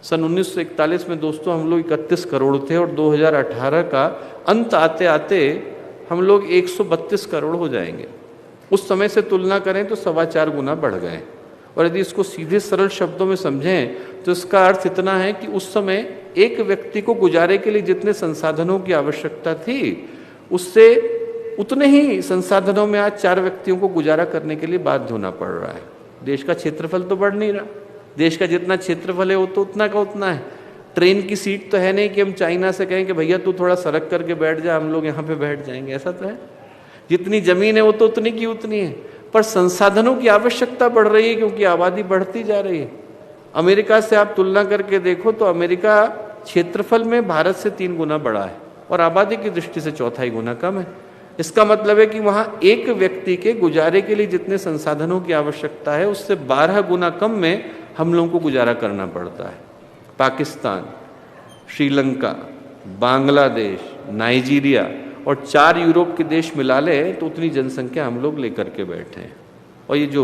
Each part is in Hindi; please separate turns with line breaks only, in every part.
सन 1941 में दोस्तों हम लोग 31 करोड़ थे और 2018 का अंत आते आते हम लोग 132 करोड़ हो जाएंगे। उस समय से तुलना करें तो 4.25 गुना बढ़ गए। और यदि इसको सीधे सरल शब्दों में समझें तो इसका अर्थ इतना है कि उस समय एक व्यक्ति को गुजारे के लिए जितने संसाधनों की आवश्यकता थी उससे उतने ही संसाधनों में आज 4 व्यक्तियों को गुजारा करने के लिए बाध्य होना पड़ रहा है। देश का क्षेत्रफल तो बढ़ नहीं रहा, देश का जितना क्षेत्रफल है वो तो उतना का उतना है। ट्रेन की सीट तो है नहीं कि हम चाइना से कहें कि भैया तू थोड़ा सरक करके बैठ जा, हम लोग यहाँ पे बैठ जाएंगे, ऐसा तो है। जितनी जमीन है वो तो उतनी की उतनी है, पर संसाधनों की आवश्यकता बढ़ रही है क्योंकि आबादी बढ़ती जा रही है। अमेरिका से आप तुलना करके देखो तो अमेरिका क्षेत्रफल में भारत से 3 गुना बड़ा है और आबादी की दृष्टि से 4 गुना कम है। इसका मतलब है कि वहाँ एक व्यक्ति के गुजारे के लिए जितने संसाधनों की आवश्यकता है उससे 12 गुना कम में हम लोगों को गुजारा करना पड़ता है। पाकिस्तान, श्रीलंका, बांग्लादेश, नाइजीरिया और 4 यूरोप के देश मिला ले तो उतनी जनसंख्या हम लोग लेकर के बैठे हैं। और ये जो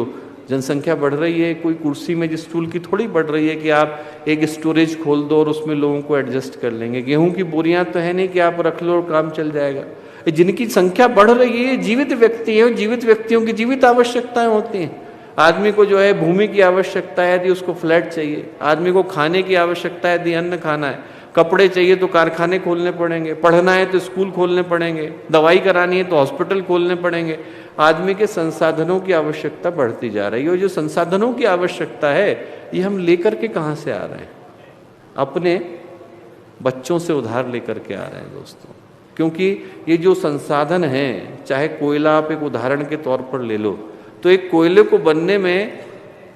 जनसंख्या बढ़ रही है कोई कुर्सी में जिस स्टूल की थोड़ी बढ़ रही है कि आप एक स्टोरेज खोल दो और उसमें लोगों को एडजस्ट कर लेंगे। गेहूं की बोरियां तो है नहीं कि आप रख लो और काम चल जाएगा। जिनकी संख्या बढ़ रही है जीवित व्यक्ति है और जीवित व्यक्तियों की जीवित आवश्यकताएं होती हैं। आदमी को जो है भूमि की आवश्यकता है यदि उसको फ्लैट चाहिए, आदमी को खाने की आवश्यकता है यदि अन्न खाना है, कपड़े चाहिए तो कारखाने खोलने पड़ेंगे, पढ़ना है तो स्कूल खोलने पड़ेंगे, दवाई करानी है तो हॉस्पिटल खोलने पड़ेंगे। आदमी के संसाधनों की आवश्यकता बढ़ती जा रही है और जो संसाधनों की आवश्यकता है ये हम लेकर के कहाँ से आ रहे हैं? अपने बच्चों से उधार लेकर के आ रहे हैं दोस्तों। क्योंकि ये जो संसाधन हैं, चाहे कोयला आप एक उदाहरण के तौर पर ले लो तो एक कोयले को बनने में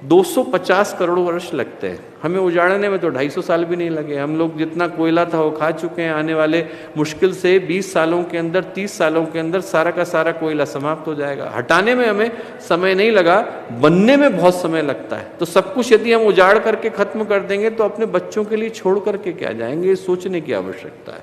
250 करोड़ वर्ष लगते हैं, हमें उजाड़ने में तो 250 साल भी नहीं लगे। हम लोग जितना कोयला था वो खा चुके हैं। आने वाले मुश्किल से 20 सालों के अंदर, 30 सालों के अंदर सारा का सारा कोयला समाप्त हो जाएगा। हटाने में हमें समय नहीं लगा, बनने में बहुत समय लगता है। तो सब कुछ यदि हम उजाड़ करके खत्म कर देंगे तो अपने बच्चों के लिए छोड़ करके क्या जाएंगे, ये सोचने की आवश्यकता है।